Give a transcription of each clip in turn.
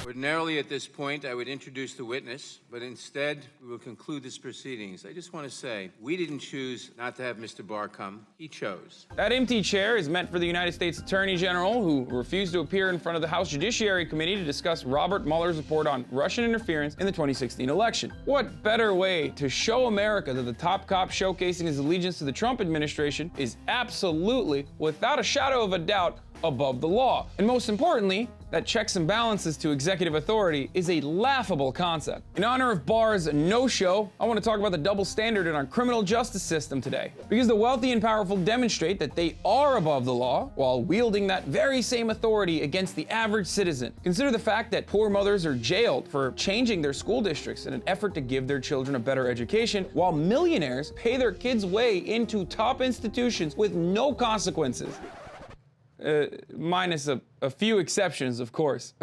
Ordinarily, at this point, I would introduce the witness, but instead, we will conclude this proceedings. I just want to say, we didn't choose not to have Mr. Barr come. He chose. That empty chair is meant for the United States Attorney General, who refused to appear in front of the House Judiciary Committee to discuss Robert Mueller's report on Russian interference in the 2016 election. What better way to show America that the top cop showcasing his allegiance to the Trump administration is absolutely, without a shadow of a doubt, above the law. And most importantly, that checks and balances to executive authority is a laughable concept. In honor of Barr's no-show, I want to talk about the double standard in our criminal justice system today. Because the wealthy and powerful demonstrate that they are above the law while wielding that very same authority against the average citizen. Consider the fact that poor mothers are jailed for changing their school districts in an effort to give their children a better education, while millionaires pay their kids' way into top institutions with no consequences. Minus a few exceptions, of course.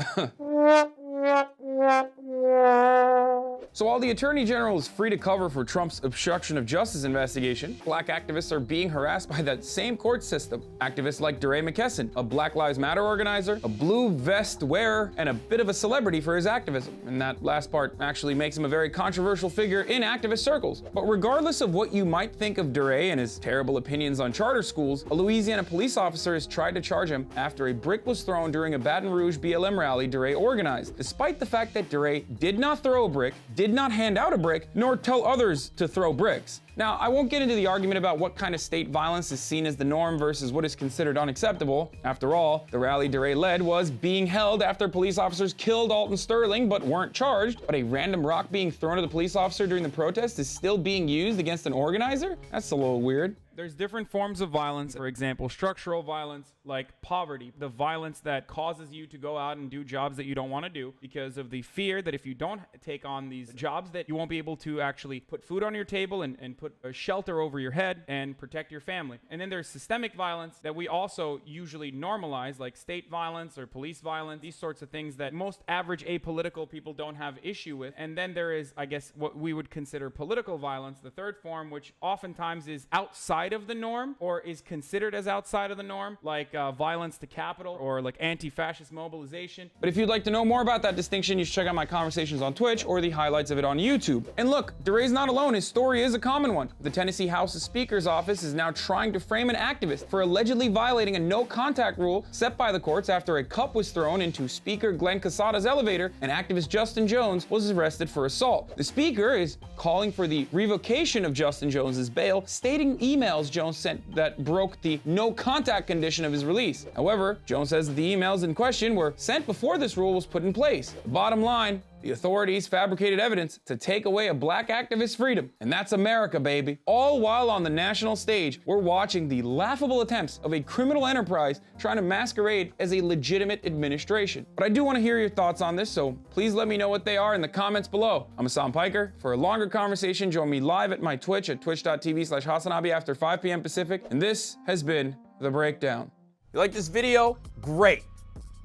So while the Attorney General is free to cover for Trump's obstruction of justice investigation, black activists are being harassed by that same court system. Activists like DeRay Mckesson, a Black Lives Matter organizer, a blue vest wearer, and a bit of a celebrity for his activism. And that last part actually makes him a very controversial figure in activist circles. But regardless of what you might think of DeRay and his terrible opinions on charter schools, a Louisiana police officer has tried to charge him after a brick was thrown during a Baton Rouge BLM rally DeRay organized, despite the fact that DeRay did not throw a brick, did not hand out a brick, nor tell others to throw bricks. Now, I won't get into the argument about what kind of state violence is seen as the norm versus what is considered unacceptable. After all, the rally DeRay led was being held after police officers killed Alton Sterling but weren't charged. But a random rock being thrown at a police officer during the protest is still being used against an organizer? That's a little weird. There's different forms of violence, for example, structural violence like poverty, the violence that causes you to go out and do jobs that you don't want to do because of the fear that if you don't take on these jobs that you won't be able to actually put food on your table and put a shelter over your head and protect your family. And then there's systemic violence that we also usually normalize, like state violence or police violence, these sorts of things that most average apolitical people don't have issue with. And then there is, I guess, what we would consider political violence, the third form, which oftentimes is outside of the norm or is considered as outside of the norm, like violence to capital or like anti-fascist mobilization. But if you'd like to know more about that distinction, you should check out my conversations on Twitch or the highlights of it on YouTube. And look, DeRay's not alone. His story is a common one. The Tennessee House of Speaker's office is now trying to frame an activist for allegedly violating a no-contact rule set by the courts after a cup was thrown into Speaker Glenn Quesada's elevator and activist Justin Jones was arrested for assault. The Speaker is calling for the revocation of Justin Jones's bail, stating emails Jones sent that broke the no-contact condition of his release. However, Jones says that the emails in question were sent before this rule was put in place. The bottom line, the authorities fabricated evidence to take away a black activist's freedom. And that's America, baby. All while on the national stage, we're watching the laughable attempts of a criminal enterprise trying to masquerade as a legitimate administration. But I do want to hear your thoughts on this, so please let me know what they are in the comments below. I'm Hasan Piker. For a longer conversation, join me live at my Twitch at twitch.tv/HasanAbi after 5 p.m. Pacific. And this has been The Breakdown. You like this video? Great.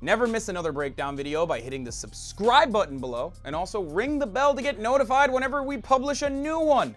Never miss another breakdown video by hitting the subscribe button below, and also ring the bell to get notified whenever we publish a new one.